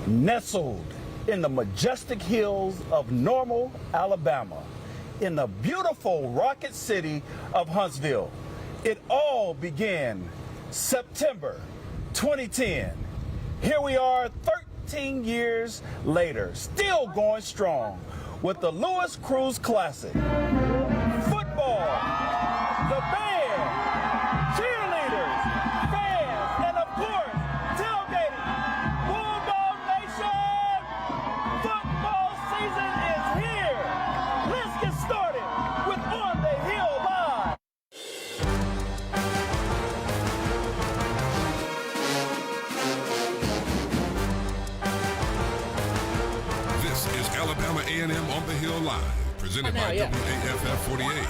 nestled in the majestic hills of Normal, Alabama, in the beautiful Rocket City of Huntsville. It all began September 2010. Here we are 13 years later, still going strong with the Lewis Cruise Classic. Football, the band, cheerleaders, fans, and of course, tailgating. Bulldog Nation! Football season is here. Let's get started with On the Hill Live. This is Alabama A&M On the Hill Live, presented by WAFF 48.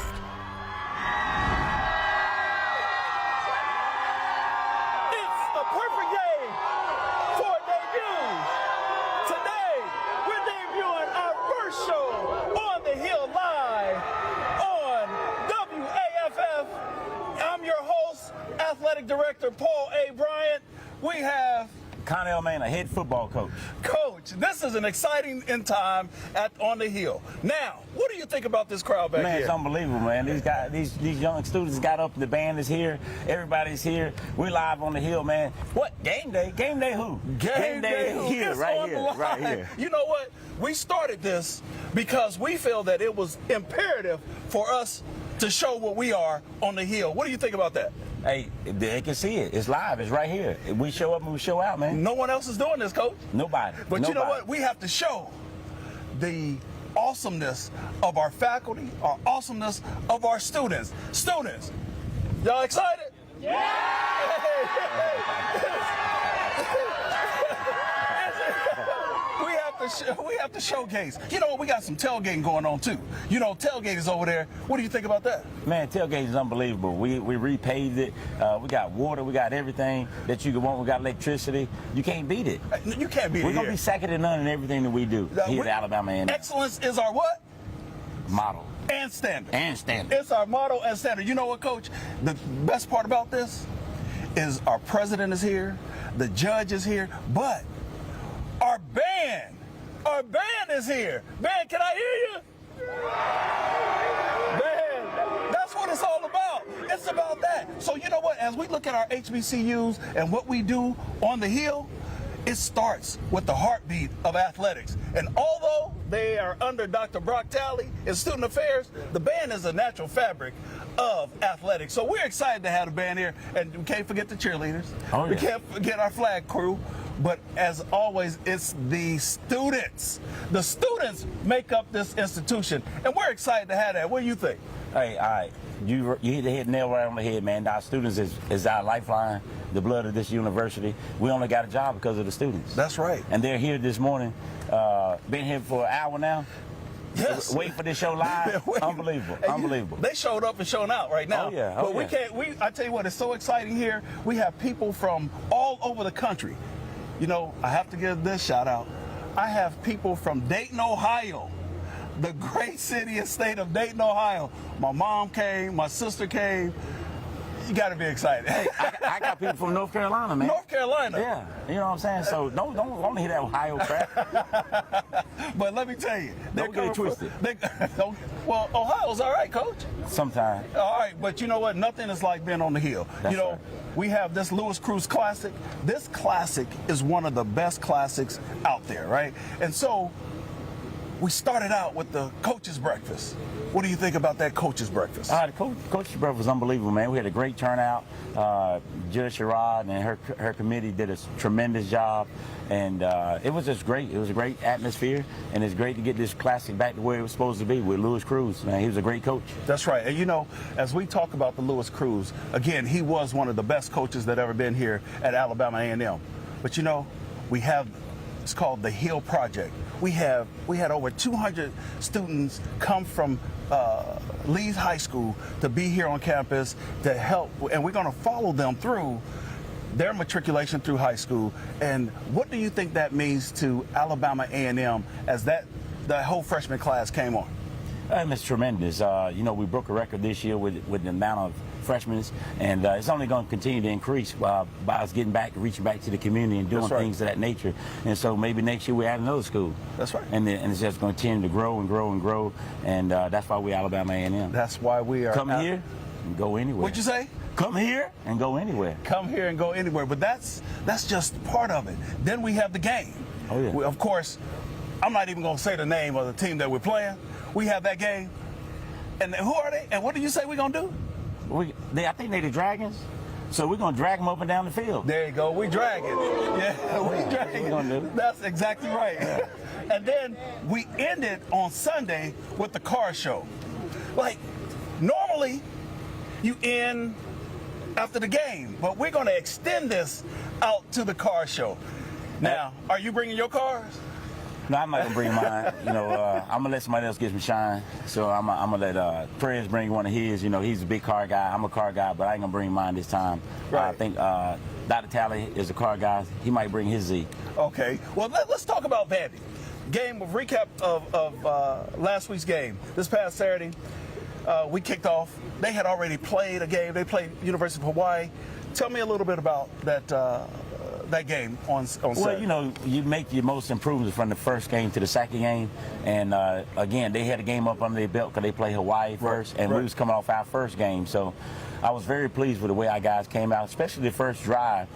Athletic Director Paul A. Bryant. We have Connell Manor, head football coach. Coach, this is an exciting time on the Hill. Now, what do you think about this crowd back here? Man, it's unbelievable, man. These young students got up. The band is here. Everybody's here. We're live on the Hill, man. What? Game day? Game day who? Game day who? Here, it's right on here, the line. right here. You know what? We started this because we feel that it was imperative for us to show what we are on the Hill. What do you think about that? Hey, they can see it. It's live. It's right here. We show up and we show out, man. No one else is doing this, Coach. Nobody. But you know what? We have to show the awesomeness of our faculty, our awesomeness of our students. Students, y'all excited? Yeah! We have to showcase. You know, we got some tailgating going on too. You know, tailgate is over there. What do you think about that? Man, tailgate is unbelievable. We repaved it. We got water. We got everything that you could want. We got electricity. You can't beat it. You can't beat it. We're gonna be second to none in everything that we do here at Alabama A&M. Excellence is our what? Model. And standard. And standard. It's our motto and standard. You know what, Coach? The best part about this is our president is here, the judge is here, but our band is here. Band, can I hear you? Band, that's what it's all about. It's about that. So you know what? As we look at our HBCUs and what we do on the Hill, it starts with the heartbeat of athletics. And although they are under Dr. Brock Talley in student affairs, the band is a natural fabric of athletics. So we're excited to have the band here. And we can't forget the cheerleaders. Oh, yeah. We can't forget our flag crew. But as always, it's the students. The students make up this institution. And we're excited to have that. What do you think? Hey, all right. You hit the head nail right on the head, man. Our students is our lifeline, the blood of this university. We only got a job because of the students. That's right. And they're here this morning. Been here for an hour now. Yes. Wait for this show live. Unbelievable. Unbelievable. They showed up and showing out right now. Oh, yeah. But we can't, I tell you what, it's so exciting here. We have people from all over the country. You know, I have to give this shout out. I have people from Dayton, Ohio, the great city and state of Dayton, Ohio. My mom came, my sister came. You got to be excited. Hey, I got people from North Carolina, man. North Carolina. Yeah, you know what I'm saying. So don't hear that Ohio crap. But let me tell you, don't get it twisted. Well, Ohio's all right, Coach. Sometimes. All right, but you know what? Nothing is like being on the Hill. That's you know, right. We have this Lewis Cruise Classic. This classic is one of the best classics out there, right? And so we started out with the coach's breakfast. What do you think about that coach's breakfast? The coach's breakfast was unbelievable, man. We had a great turnout. Judge Sherrod and her committee did a tremendous job, and it was just great. It was a great atmosphere, and it's great to get this classic back to where it was supposed to be with Lewis Cruise. Man, he was a great coach. That's right. And you know, as we talk about the Lewis Cruise, again, he was one of the best coaches that ever been here at Alabama A&M. But you know, we have, it's called the Hill Project. We had over 200 students come from Lee's High School to be here on campus to help, and we're going to follow them through their matriculation through high school. And what do you think that means to Alabama A&M as that whole freshman class came on? It's tremendous. You know, we broke a record this year with the amount of freshmen, and it's only going to continue to increase by us reaching back to the community and doing That's right. things of that nature. And so maybe next year we add another school. That's right. And it's just going to continue to grow and grow and grow, and that's why we Alabama A&M. That's why we are. Come here and go anywhere. What'd you say? Come here and go anywhere. Come here and go anywhere. But that's just part of it. Then we have the game. Oh, yeah. Of course, I'm not even going to say the name of the team that we're playing. We have that game. And who are they? And what do you say we're going to do? I think they're the Dragons. So we're going to drag them up and down the field. There you go. We drag it. Yeah, we drag it. Gonna do. That's exactly right. And then we ended on Sunday with the car show. Like, normally you end after the game, but we're going to extend this out to the car show. Now, are you bringing your cars? No, I'm not going to bring mine. I'm going to let somebody else get some shine. So I'm going to let Perez bring one of his. He's a big car guy. I'm a car guy, but I ain't going to bring mine this time. Right. I think Dr. Talley is a car guy. He might bring his Z. Okay. Well, let's talk about Vandy. Game of recap of last week's game. This past Saturday, we kicked off. They had already played a game. They played University of Hawaii. Tell me a little bit about that game on Saturday. Well, you make your most improvements from the first game to the second game. And, again, they had a game up under their belt because they played Hawaii first, and we was coming off our first game. So I was very pleased with the way our guys came out, especially the first drive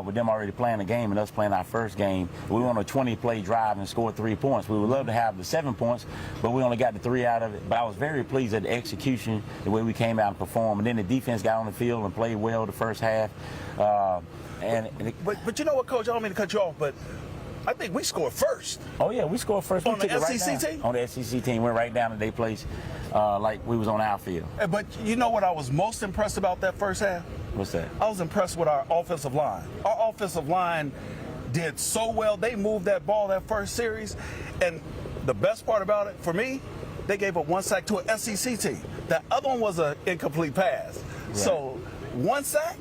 with them already playing the game and us playing our first game. We went on a 20-play drive and scored 3 points. We would love to have the 7 points, but we only got the 3 out of it. But I was very pleased at the execution, the way we came out and performed. And then the defense got on the field and played well the first half. But you know what, Coach? I don't mean to cut you off, but I think we scored first. Oh, yeah, we scored first. On the SEC team? On the SEC team. Went right down to their place like we was on our field. But you know what I was most impressed about that first half? What's that? I was impressed with our offensive line. Our offensive line did so well. They moved that ball that first series. And the best part about it, for me, they gave up 1 sack to an SEC team. That other one was an incomplete pass. Right. So 1 sack?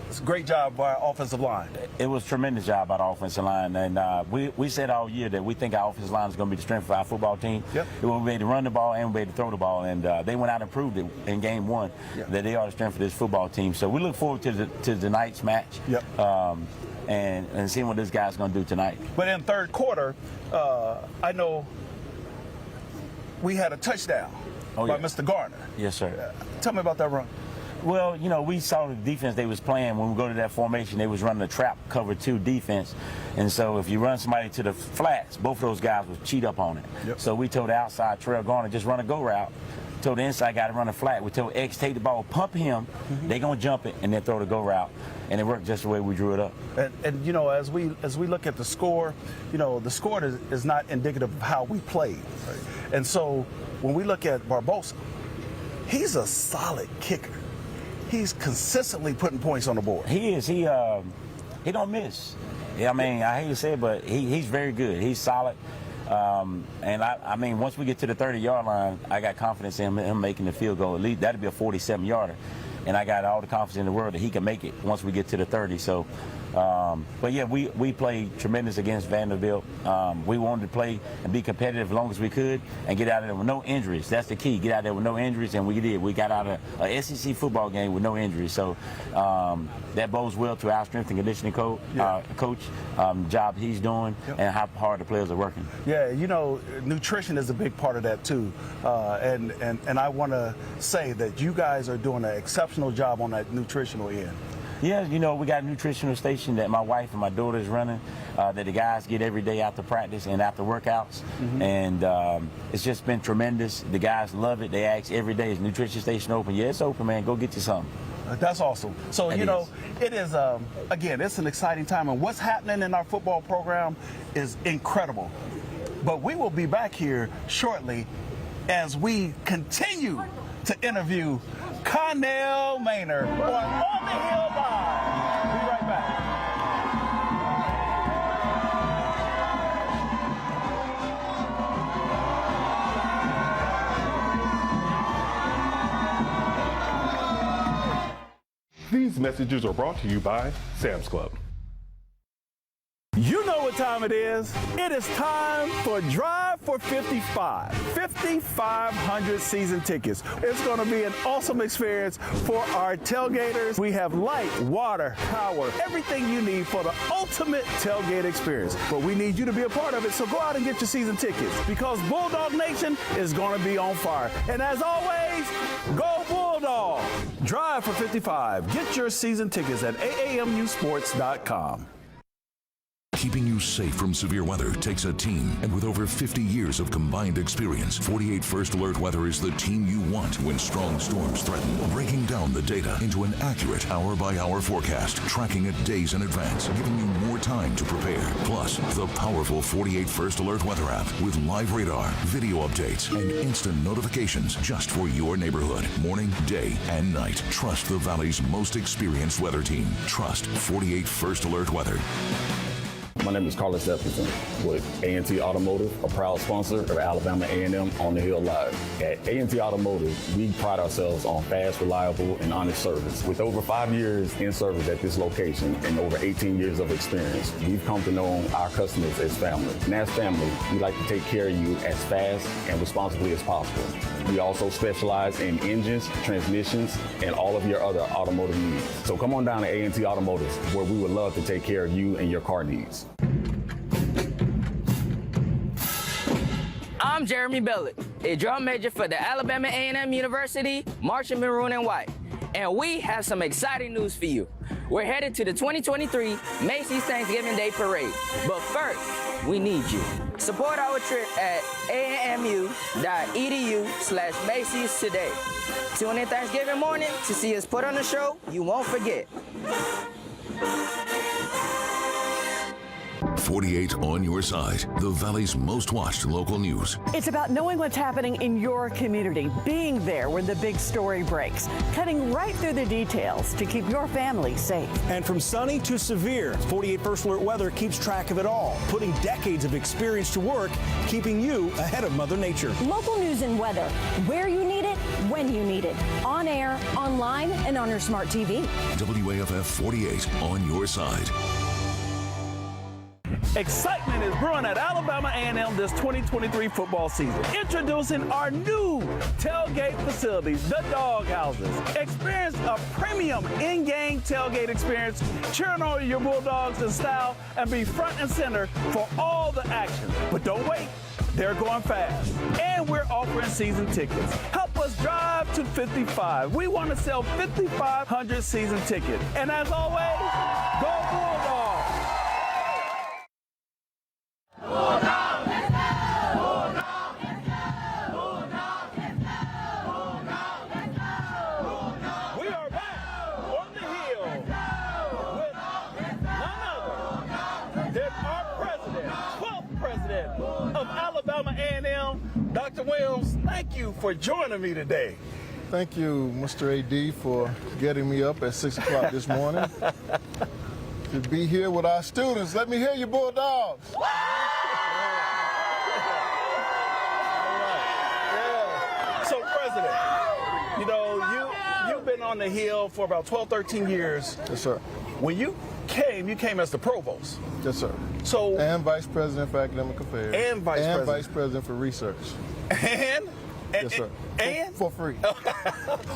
It's a great job by our offensive line. It was a tremendous job by the offensive line, and we said all year that we think our offensive line is going to be the strength of our football team. Yep. We'll be able to run the ball and we'll be able to throw the ball, and they went out and proved it in game 1 that they are the strength of this football team. So we look forward to tonight's match. Yep. And seeing what this guy's going to do tonight. But in third quarter, I know we had a touchdown by Mr. Garner. Yes, sir. Tell me about that run. Well, we saw the defense they was playing. When we go to that formation, they was running a trap cover 2 defense. And so if you run somebody to the flats, both of those guys would cheat up on it. Yep. So we told the outside Terrell Garner, just run a go route. Told the inside guy to run a flat. We told X, take the ball, pump him. They going to jump it and then throw the go route. And it worked just the way we drew it up. And as we look at the score, the score is not indicative of how we played. Right? And so when we look at Barbosa, he's a solid kicker. He's consistently putting points on the board. He is. He don't miss. I mean, I hate to say it, but he's very good. He's solid. And I mean, once we get to the 30-yard line, I got confidence in him making the field goal. At least that'd be a 47-yarder. And I got all the confidence in the world that he can make it once we get to the 30. So, but yeah, we played tremendous against Vanderbilt. We wanted to play and be competitive as long as we could and get out of there with no injuries. That's the key. Get out there with no injuries, and we did. We got out of a SEC football game with no injuries. So that bodes well to our strength and conditioning coach, job he's doing, and how hard the players are working. Yeah, nutrition is a big part of that too. And I want to say that you guys are doing an exceptional job on that nutritional end. Yeah, we got a nutritional station that my wife and my daughter is running that the guys get every day after practice and after workouts. And it's just been tremendous. The guys love it. They ask every day, is the nutrition station open? Yeah, it's open, man. Go get you something. That's awesome. So, it is, again, it's an exciting time. And what's happening in our football program is incredible. But we will be back here shortly as we continue to interview Connell Maynard on the Hill Live. Be right back. These messages are brought to you by Sam's Club. You know what time it is. It is time for Drive for 55. 5,500 season tickets. It's going to be an awesome experience for our tailgaters. We have light, water, power, everything you need for the ultimate tailgate experience. But we need you to be a part of it, so go out and get your season tickets because Bulldog Nation is going to be on fire. And as always, go Bulldog! Drive for 55. Get your season tickets at AAMUsports.com. Keeping you safe from severe weather takes a team, and with over 50 years of combined experience, 48 First Alert Weather is the team you want when strong storms threaten. Breaking down the data into an accurate hour-by-hour forecast, tracking it days in advance, giving you more time to prepare. Plus, the powerful 48 First Alert Weather app with live radar, video updates, and instant notifications just for your neighborhood, morning, day, and night. Trust the Valley's most experienced weather team. Trust 48 First Alert Weather. My name is Carlos Epperson with A&T Automotive, a proud sponsor of Alabama A&M on the Hill Live. At A&T Automotive, we pride ourselves on fast, reliable, and honest service. With over 5 years in service at this location and over 18 years of experience, we've come to know our customers as family. And as family, we like to take care of you as fast and responsibly as possible. We also specialize in engines, transmissions, and all of your other automotive needs. So come on down to A&T Automotive, where we would love to take care of you and your car needs. I'm Jeremy Bellick, a drum major for the Alabama A&M University, Marching Maroon and White. And we have some exciting news for you. We're headed to the 2023 Macy's Thanksgiving Day Parade. But first, we need you. Support our trip at AAMU.edu/Macy's today. Tune in Thanksgiving morning to see us put on a show you won't forget. 48 on your side, the Valley's most watched local news. It's about knowing what's happening in your community, being there when the big story breaks, cutting right through the details to keep your family safe. And from sunny to severe, 48 First Alert Weather keeps track of it all, putting decades of experience to work, keeping you ahead of Mother Nature. Local news and weather, where you need it, when you need it, on air, online, and on your smart TV. WAFF 48 on your side. Excitement is brewing at Alabama A&M this 2023 football season. Introducing our new tailgate facilities, the Dog Houses. Experience a premium in-game tailgate experience, cheering on your Bulldogs in style, and be front and center for all the action. But don't wait, they're going fast. And we're offering season tickets. Help us drive to 55. We want to sell 5,500 season tickets. And as always, go Bulldogs! We are back on the hill with none other than our president, 12th president of Alabama A&M, Dr. Williams. Thank you for joining me today. Thank you, Mr. AD, for getting me up at 6 o'clock this morning to be here with our students. Let me hear you, Bulldogs. So, President, you know, you've been on the Hill for about 12, 13 years. Yes, sir. When you came as the provost. Yes, sir. So, and Vice President for Academic Affairs. And Vice President for Research. And? Yes, sir. And? For free.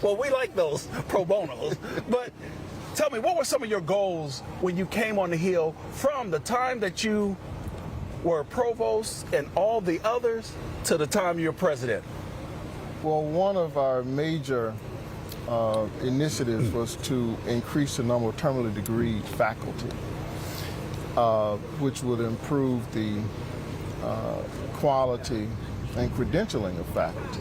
Well, we like those pro bonos. But tell me, what were some of your goals when you came on the Hill from the time that you were provost and all the others to the time you're president? Well, one of our major initiatives was to increase the number of terminally degreed faculty, which would improve the quality and credentialing of faculty.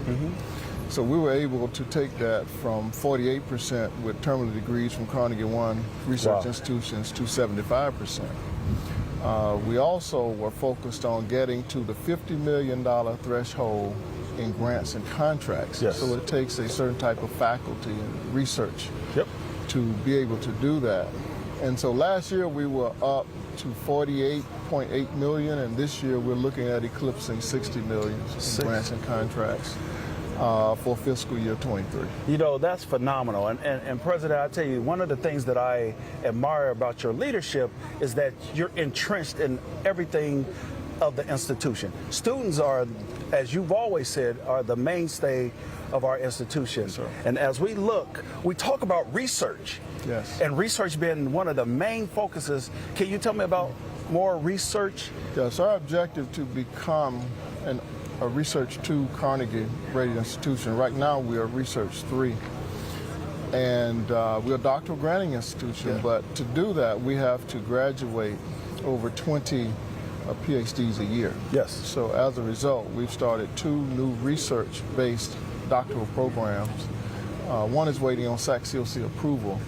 So we were able to take that from 48% with terminal degrees from Carnegie One research institutions to 75%. We also were focused on getting to the $50 million threshold in grants and contracts. Yes. So it takes a certain type of faculty and research to be able to do that. And so last year we were up to 48.8 million, and this year we're looking at eclipsing 60 million in grants and contracts. for fiscal year 23. You know, that's phenomenal. And President, I tell you, one of the things that I admire about your leadership is that you're entrenched in everything of the institution. Students are, as you've always said, are the mainstay of our institution. Yes, sir. And as we look, we talk about research. Yes. And research being one of the main focuses. Can you tell me about more research? Yes, our objective to become a Research 2 Carnegie rated institution. Right now we are Research 3. And we're a doctoral granting institution, Yeah. but to do that we have to graduate over 20 PhDs a year. Yes. So as a result, we've started 2 new research-based doctoral programs. One is waiting on SAC-COC approval,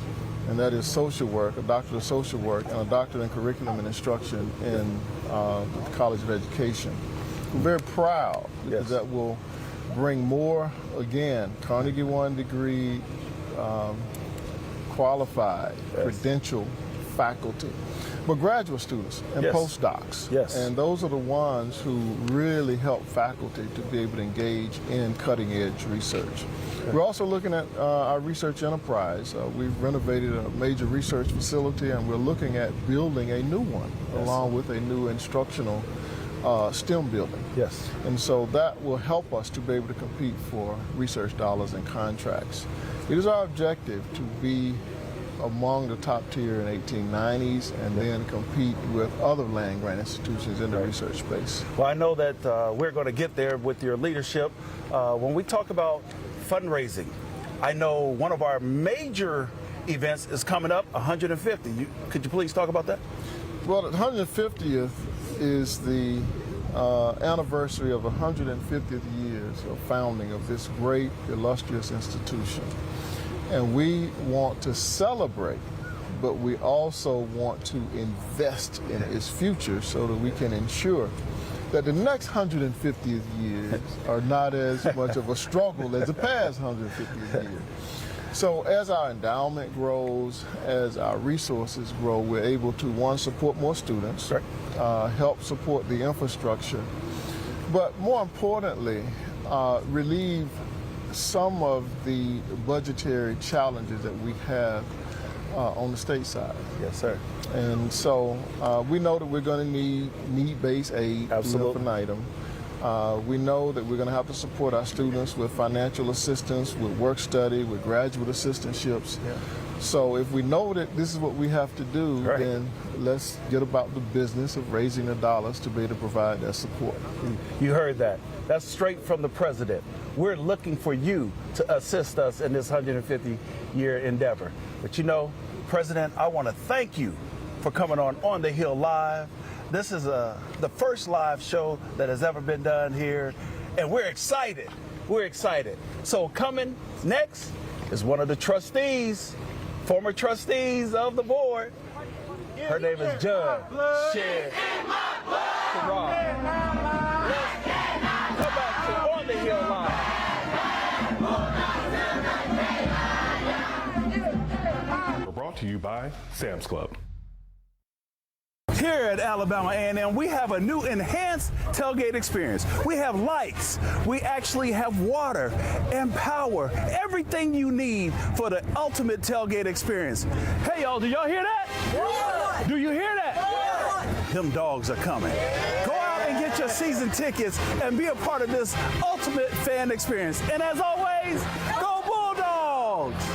and that is social work, a doctorate of social work, and a doctorate in curriculum and instruction in the College of Education. We're very proud because that will bring more, again, Carnegie 1 degree, qualified, credentialed faculty, but graduate students and postdocs. Yes. And those are the ones who really help faculty to be able to engage in cutting edge research. We're also looking at our research enterprise. We've renovated a major research facility and we're looking at building a new one along with a new instructional STEM building. Yes. And so that will help us to be able to compete for research dollars and contracts. It is our objective to be among the top tier in 1890s and then compete with other land grant institutions in the research space. Well, I know that we're going to get there with your leadership. When we talk about fundraising, I know one of our major events is coming up, 150. Could you please talk about that? Well, the 150th is the anniversary of 150th years of founding of this great, illustrious institution. And we want to celebrate, but we also want to invest in its future so that we can ensure that the next 150th years are not as much of a struggle as the past 150th year. So as our endowment grows, as our resources grow, we're able to, one, support more students, help support the infrastructure, but more importantly, relieve some of the budgetary challenges that we have on the state side. Yes, sir. And so we know that we're going to need need-based aid through infinitum. We know that we're going to have to support our students with financial assistance, with work study, with graduate assistantships. Yeah. So if we know that this is what we have to do, then let's get about the business of raising the dollars to be able to provide that support. You heard that. That's straight from the president. We're looking for you to assist us in this 150-year endeavor. But you know, President, I want to thank you for coming on the Hill Live. This is the first live show that has ever been done here, and we're excited. We're excited. So coming next is one of the trustees, former trustees of the board. Her name is Judge Shed. Come back to On the Hill Live. We're brought to you by Sam's Club. Here at Alabama A&M, we have a new enhanced tailgate experience. We have lights, we actually have water and power, everything you need for the ultimate tailgate experience. Hey y'all, do y'all hear that? Yeah. Do you hear that? Yeah. Them dogs are coming. Go out and get your season tickets and be a part of this ultimate fan experience. And as always, go Bulldogs!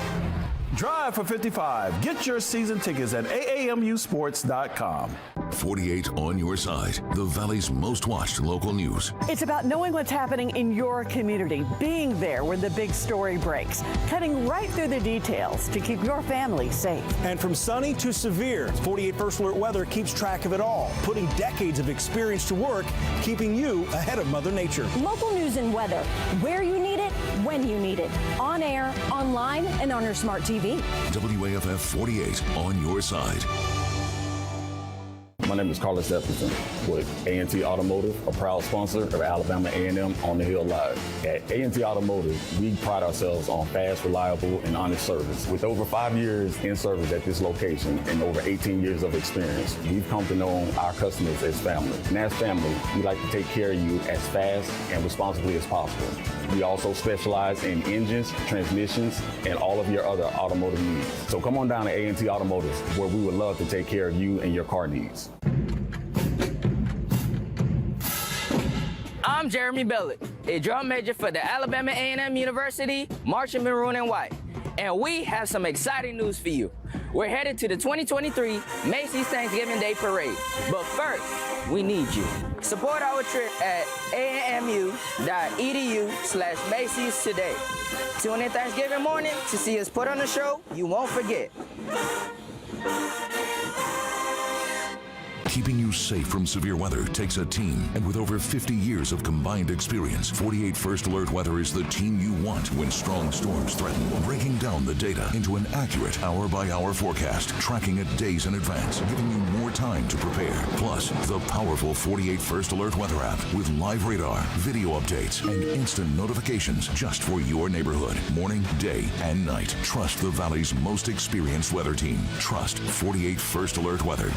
Drive for 55. Get your season tickets at AAMUsports.com. 48 on your side, the Valley's most watched local news. It's about knowing what's happening in your community, being there when the big story breaks, cutting right through the details to keep your family safe. And from sunny to severe, 48 First Alert Weather keeps track of it all, putting decades of experience to work, keeping you ahead of Mother Nature. Local news and weather, where you need it, when you need it. On air, online, and on your smart TV. WAFF 48 on your side. My name is Carlos Stephenson with A&T Automotive, a proud sponsor of Alabama A&M on the Hill Live. At A&T Automotive, we pride ourselves on fast, reliable, and honest service. With over 5 years in service at this location and over 18 years of experience, we've come to know our customers as family. And as family, we like to take care of you as fast and responsibly as possible. We also specialize in engines, transmissions, and all of your other automotive needs. So come on down to A&T Automotive, where we would love to take care of you and your car needs. I'm Jeremy Bellick, a drum major for the Alabama A&M University, marching maroon and white. And we have some exciting news for you. We're headed to the 2023 Macy's Thanksgiving Day Parade. But first, we need you. Support our trip at amu.edu/Macy's today. Tune in Thanksgiving morning to see us put on a show you won't forget. Keeping you safe from severe weather takes a team, and with over 50 years of combined experience, 48 First Alert Weather is the team you want when strong storms threaten, breaking down the data into an accurate hour-by-hour forecast, tracking it days in advance, giving you more time to prepare. Plus, the powerful 48 First Alert Weather app with live radar, video updates, and instant notifications just for your neighborhood, morning, day, and night. Trust the Valley's most experienced weather team. Trust 48 First Alert Weather.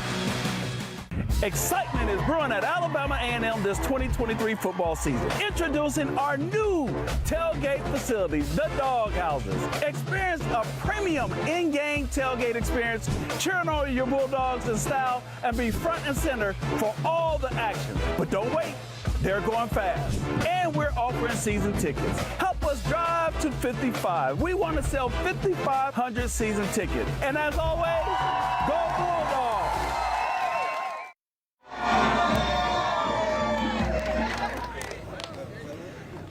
Excitement is brewing at Alabama A&M this 2023 football season. Introducing our new tailgate facilities, the Dog Houses. Experience a premium in-game tailgate experience, cheering on your Bulldogs in style, and be front and center for all the action. But don't wait, they're going fast. And we're offering season tickets. Help us drive to 55. We want to sell 5,500 season tickets. And as always, go Bulldogs!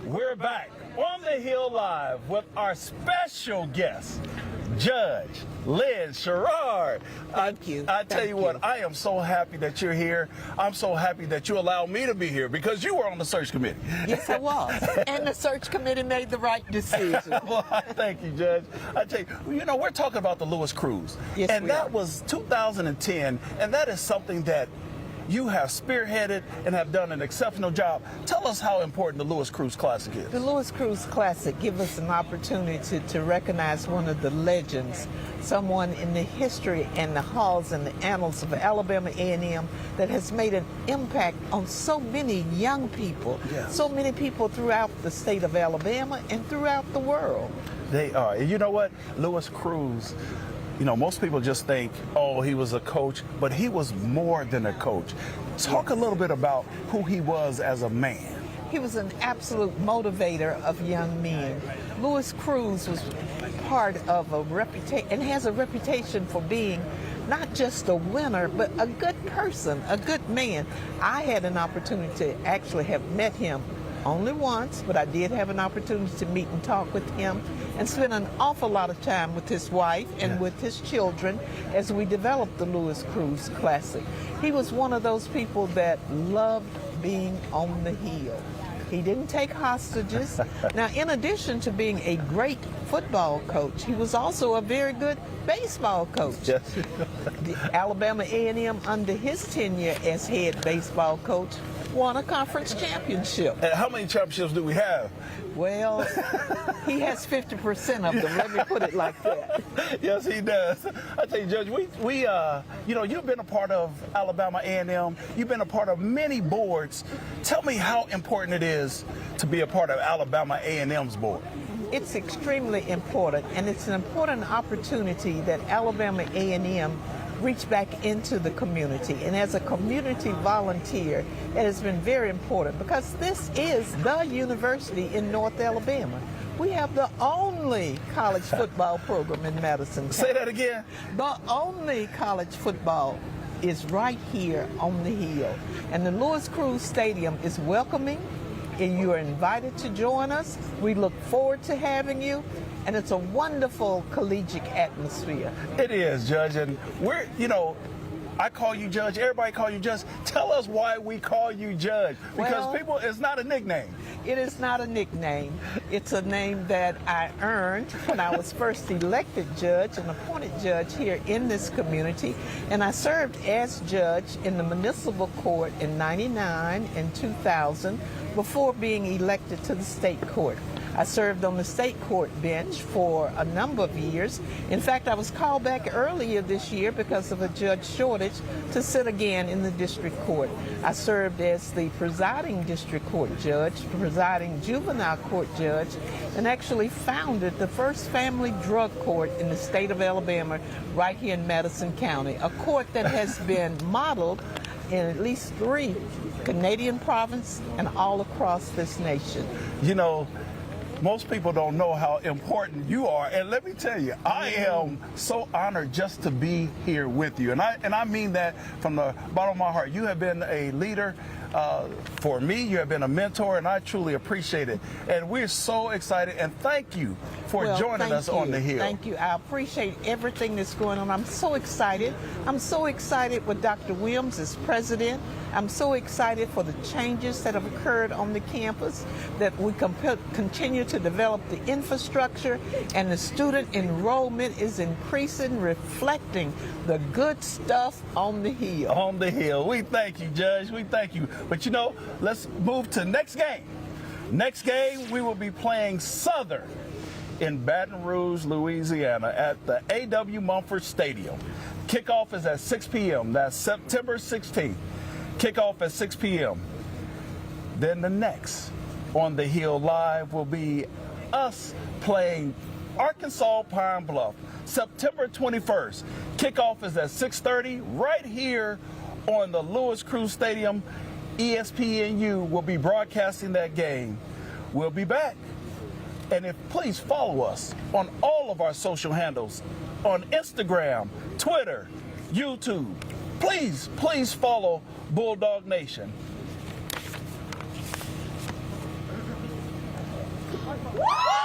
We're back on the Hill Live with our special guest, Judge Lynn Sherrard. Thank you. I tell you what, I am so happy that you're here. I'm so happy that you allowed me to be here because you were on the search committee. Yes, I was. And the search committee made the right decision. Well, thank you, Judge. I tell you, we're talking about the Lewis Cruise. Yes, and that was 2010, and that is something that you have spearheaded and have done an exceptional job. Tell us how important the Lewis Cruise Classic is. The Lewis Cruise Classic gives us an opportunity to recognize one of the legends, someone in the history and the halls and the annals of Alabama A&M that has made an impact on so many young people, Yes. so many people throughout the state of Alabama and throughout the world. They are. And you know what? Lewis Cruise, most people just think, oh, he was a coach, but he was more than a coach. Talk a little bit about who he was as a man. He was an absolute motivator of young men. Lewis Cruise was part of a reputation and has a reputation for being not just a winner, but a good person, a good man. I had an opportunity to actually have met him only once, but I did have an opportunity to meet and talk with him and spend an awful lot of time with his wife and with his children as we developed the Lewis Cruise Classic. He was one of those people that loved being on the hill. He didn't take hostages. Now, in addition to being a great football coach, he was also a very good baseball coach. Yes. The Alabama A&M, under his tenure as head baseball coach, won a conference championship. And how many championships do we have? Well, he has 50% of them. Let me put it like that. Yes, he does. I tell you, Judge, you've been a part of Alabama A&M. You've been a part of many boards. Tell me how important it is to be a part of Alabama A&M's board. It's extremely important, and it's an important opportunity that Alabama A&M reach back into the community. And as a community volunteer, it has been very important because this is the university in North Alabama. We have the only college football program in Madison County. Say that again. The only college football is right here on the hill. And the Lewis Cruise Stadium is welcoming, and you are invited to join us. We look forward to having you. And it's a wonderful collegiate atmosphere. It is, Judge, and we're, I call you Judge. Everybody call you Judge. Tell us why we call you Judge. Because Well, people, it's not a nickname. It is not a nickname. It's a name that I earned when I was first elected judge and appointed judge here in this community. And I served as judge in the municipal court in '99 and 2000 before being elected to the state court. I served on the state court bench for a number of years. In fact, I was called back earlier this year because of a judge shortage to sit again in the district court. I served as the presiding district court judge, presiding juvenile court judge, and actually founded the first family drug court in the state of Alabama right here in Madison County, a court that has been modeled in at least 3 Canadian provinces and all across this nation. You know, most people don't know how important you are, and let me tell you, I am so honored just to be here with you, and I mean that from the bottom of my heart. You have been a leader for me. You have been a mentor, and I truly appreciate it. And we're so excited, and thank you for joining us on the Hill. Thank you. I appreciate everything that's going on. I'm so excited. I'm so excited with Dr. Williams as president. I'm so excited for the changes that have occurred on the campus, that we continue to develop the infrastructure, and the student enrollment is increasing, reflecting the good stuff on the Hill. On the Hill. We thank you, Judge. We thank you. But you know, let's move to next game. Next game, we will be playing Southern in Baton Rouge, Louisiana at the A.W. Mumford Stadium. Kickoff is at 6 p.m. That's September 16th. Kickoff at 6 p.m. Then the next on the Hill Live will be us playing Arkansas Pine Bluff, September 21st. Kickoff is at 6:30 right here on the Lewis Crew Stadium. ESPNU will be broadcasting that game. We'll be back. And please follow us on all of our social handles on Instagram, Twitter, YouTube. Please follow Bulldog Nation. Woo!